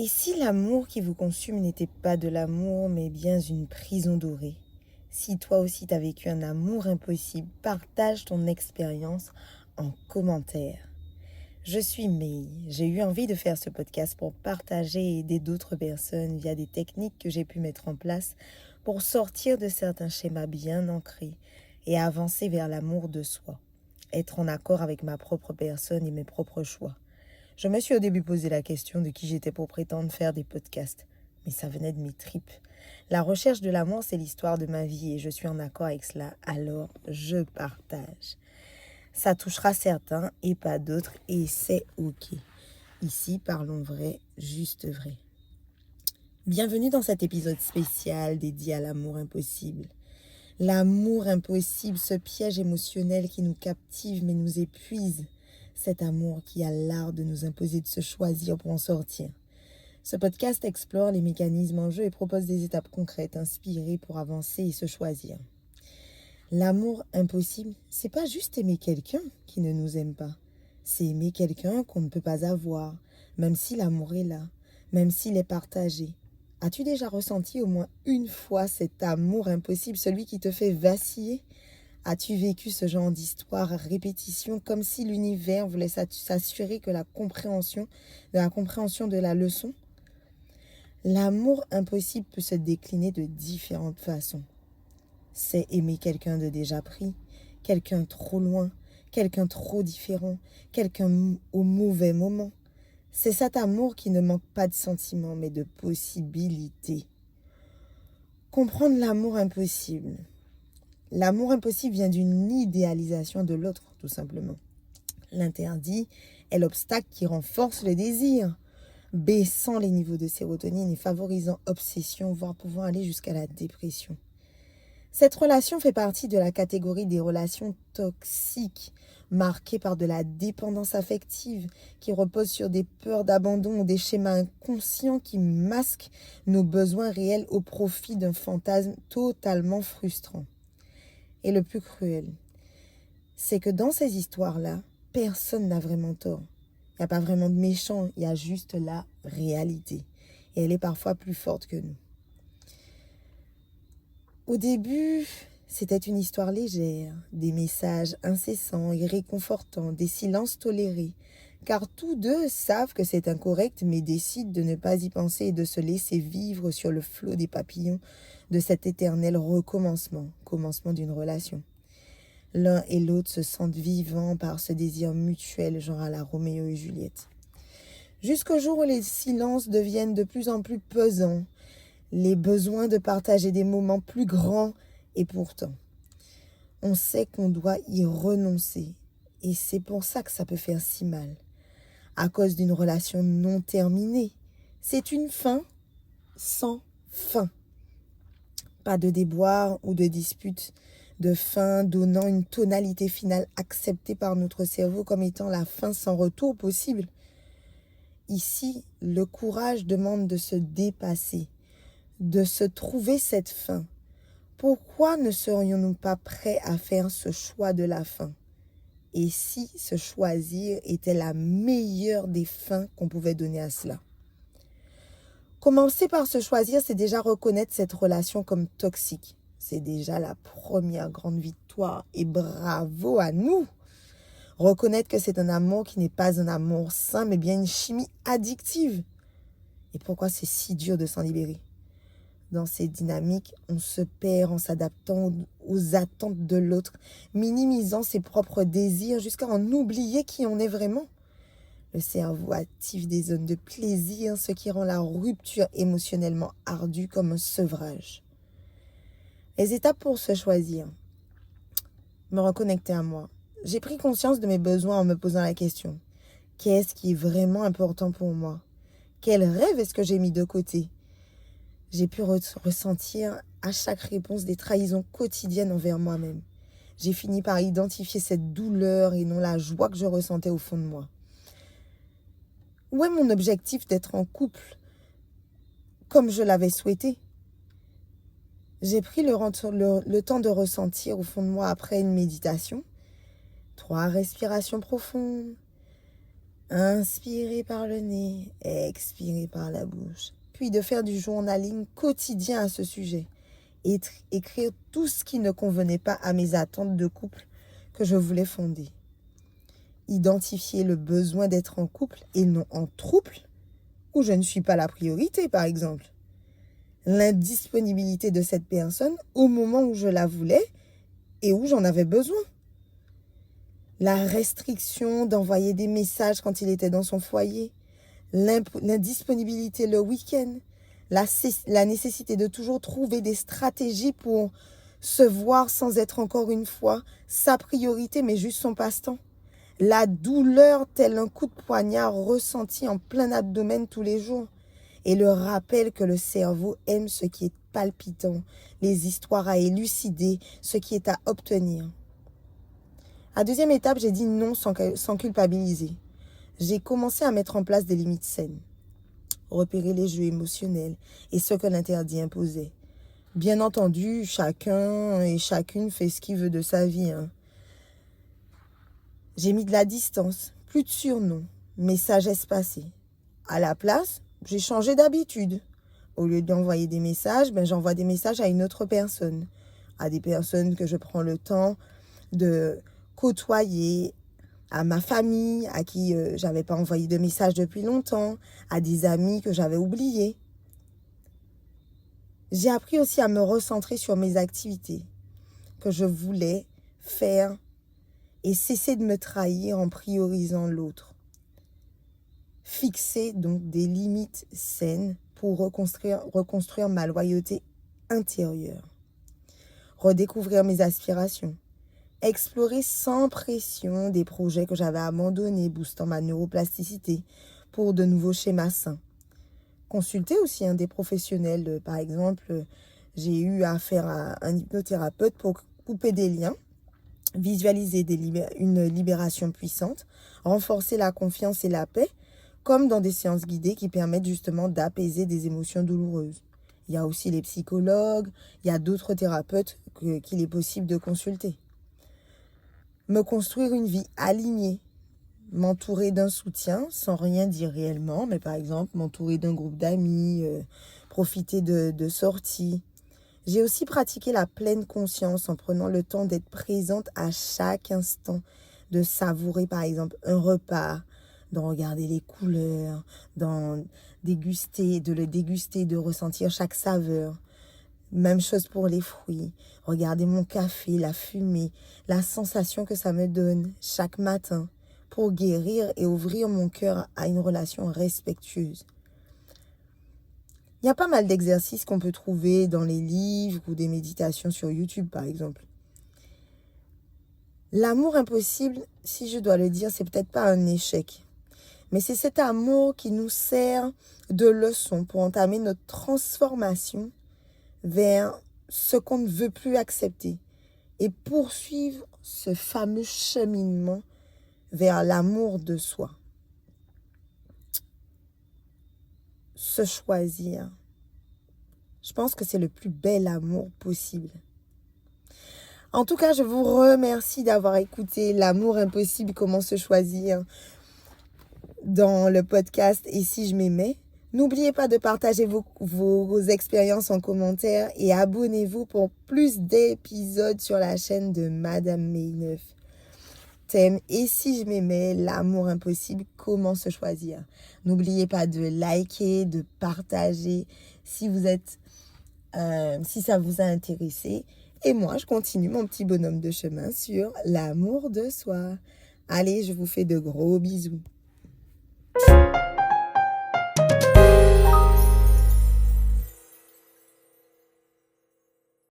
Et si l'amour qui vous consume n'était pas de l'amour, mais bien une prison dorée? Si toi aussi t'as vécu un amour impossible, partage ton expérience en commentaire. Je suis May. J'ai eu envie de faire ce podcast pour partager et aider d'autres personnes via des techniques que j'ai pu mettre en place pour sortir de certains schémas bien ancrés et avancer vers l'amour de soi. Être en accord avec ma propre personne et mes propres choix. Je me suis au début posé la question de qui j'étais pour prétendre faire des podcasts, mais ça venait de mes tripes. La recherche de l'amour, c'est l'histoire de ma vie et je suis en accord avec cela, alors je partage. Ça touchera certains et pas d'autres et c'est ok. Ici, parlons vrai, juste vrai. Bienvenue dans cet épisode spécial dédié à l'amour impossible. L'amour impossible, ce piège émotionnel qui nous captive mais nous épuise. Cet amour qui a l'art de nous imposer de se choisir pour en sortir. Ce podcast explore les mécanismes en jeu et propose des étapes concrètes inspirées pour avancer et se choisir. L'amour impossible, c'est pas juste aimer quelqu'un qui ne nous aime pas. C'est aimer quelqu'un qu'on ne peut pas avoir, même si l'amour est là, même s'il est partagé. As-tu déjà ressenti au moins une fois cet amour impossible, celui qui te fait vaciller? As-tu vécu ce genre d'histoire à répétition, comme si l'univers voulait s'assurer de la compréhension de la leçon? L'amour impossible peut se décliner de différentes façons. C'est aimer quelqu'un de déjà pris, quelqu'un trop loin, quelqu'un trop différent, quelqu'un au mauvais moment. C'est cet amour qui ne manque pas de sentiments, mais de possibilités. Comprendre l'amour impossible. L'amour impossible vient d'une idéalisation de l'autre, tout simplement. L'interdit est l'obstacle qui renforce le désir, baissant les niveaux de sérotonine et favorisant obsession, voire pouvant aller jusqu'à la dépression. Cette relation fait partie de la catégorie des relations toxiques, marquées par de la dépendance affective, qui repose sur des peurs d'abandon ou des schémas inconscients qui masquent nos besoins réels au profit d'un fantasme totalement frustrant. Et le plus cruel, c'est que dans ces histoires-là, personne n'a vraiment tort. Il n'y a pas vraiment de méchant, il y a juste la réalité. Et elle est parfois plus forte que nous. Au début, c'était une histoire légère, des messages incessants et réconfortants, des silences tolérés, car tous deux savent que c'est incorrect mais décident de ne pas y penser et de se laisser vivre sur le flot des papillons de cet éternel commencement d'une relation. L'un et l'autre se sentent vivants par ce désir mutuel, genre à la Roméo et Juliette. Jusqu'au jour où les silences deviennent de plus en plus pesants, les besoins de partager des moments plus grands, et pourtant, on sait qu'on doit y renoncer. Et c'est pour ça que ça peut faire si mal. À cause d'une relation non terminée. C'est une fin sans fin. Pas de déboire ou de dispute, de fin donnant une tonalité finale acceptée par notre cerveau comme étant la fin sans retour possible. Ici, le courage demande de se dépasser, de se trouver cette fin. Pourquoi ne serions-nous pas prêts à faire ce choix de la fin? Et si se choisir était la meilleure des fins qu'on pouvait donner à cela? Commencer par se choisir, c'est déjà reconnaître cette relation comme toxique. C'est déjà la première grande victoire et bravo à nous. Reconnaître que c'est un amour qui n'est pas un amour sain, mais bien une chimie addictive. Et pourquoi c'est si dur de s'en libérer? Dans ces dynamiques, on se perd en s'adaptant aux attentes de l'autre, minimisant ses propres désirs jusqu'à en oublier qui on est vraiment. Le cerveau active des zones de plaisir, ce qui rend la rupture émotionnellement ardue comme un sevrage. Les étapes pour se choisir. Me reconnecter à moi. J'ai pris conscience de mes besoins en me posant la question. Qu'est-ce qui est vraiment important pour moi? Quel rêve est-ce que j'ai mis de côté? J'ai pu ressentir à chaque réponse des trahisons quotidiennes envers moi-même. J'ai fini par identifier cette douleur et non la joie que je ressentais au fond de moi. Où est mon objectif d'être en couple comme je l'avais souhaité? J'ai pris le temps de ressentir au fond de moi après une méditation. 3 respirations profondes. Inspirer par le nez, expirer par la bouche. Puis de faire du journaling quotidien à ce sujet. Et écrire tout ce qui ne convenait pas à mes attentes de couple que je voulais fonder. Identifier le besoin d'être en couple et non en trouble, où je ne suis pas la priorité, par exemple. L'indisponibilité de cette personne au moment où je la voulais et où j'en avais besoin. La restriction d'envoyer des messages quand il était dans son foyer. L'indisponibilité le week-end. La nécessité de toujours trouver des stratégies pour se voir sans être encore une fois sa priorité, mais juste son passe-temps. La douleur tel un coup de poignard ressenti en plein abdomen tous les jours. Et le rappel que le cerveau aime ce qui est palpitant, les histoires à élucider, ce qui est à obtenir. À deuxième étape, j'ai dit non sans culpabiliser. J'ai commencé à mettre en place des limites saines. Repérer les jeux émotionnels et ce que l'interdit imposait. Bien entendu, chacun et chacune fait ce qu'il veut de sa vie. J'ai mis de la distance, plus de surnoms, messages espacés. À la place, j'ai changé d'habitude. Au lieu d'envoyer des messages, j'envoie des messages à une autre personne. À des personnes que je prends le temps de côtoyer, à ma famille, à qui j'avais pas envoyé de message depuis longtemps, à des amis que j'avais oubliés. J'ai appris aussi à me recentrer sur mes activités que je voulais faire et cesser de me trahir en priorisant l'autre. Fixer donc des limites saines pour reconstruire ma loyauté intérieure. Redécouvrir mes aspirations. Explorer sans pression des projets que j'avais abandonnés, boostant ma neuroplasticité pour de nouveaux schémas sains. Consulter aussi des professionnels. Par exemple, j'ai eu affaire à un hypnothérapeute pour couper des liens, visualiser une libération puissante, renforcer la confiance et la paix, comme dans des séances guidées qui permettent justement d'apaiser des émotions douloureuses. Il y a aussi les psychologues, il y a d'autres thérapeutes qu'il est possible de consulter. Me construire une vie alignée, m'entourer d'un soutien sans rien dire réellement, mais par exemple m'entourer d'un groupe d'amis, profiter de sorties. J'ai aussi pratiqué la pleine conscience en prenant le temps d'être présente à chaque instant, de savourer par exemple un repas, de regarder les couleurs, de le déguster, de ressentir chaque saveur. Même chose pour les fruits. Regarder mon café, la fumée, la sensation que ça me donne chaque matin pour guérir et ouvrir mon cœur à une relation respectueuse. Il y a pas mal d'exercices qu'on peut trouver dans les livres ou des méditations sur YouTube, par exemple. L'amour impossible, si je dois le dire, c'est peut-être pas un échec. Mais c'est cet amour qui nous sert de leçon pour entamer notre transformation vers ce qu'on ne veut plus accepter et poursuivre ce fameux cheminement vers l'amour de soi. Se choisir. Je pense que c'est le plus bel amour possible. En tout cas, je vous remercie d'avoir écouté L'amour impossible, comment se choisir dans le podcast Et si je m'aimais. N'oubliez pas de partager vos expériences en commentaire et abonnez-vous pour plus d'épisodes sur la chaîne de Madame May9. Thème Et si je m'aimais, l'amour impossible, comment se choisir. N'oubliez pas de liker, de partager si ça vous a intéressé. Et moi, je continue mon petit bonhomme de chemin sur l'amour de soi. Allez, je vous fais de gros bisous.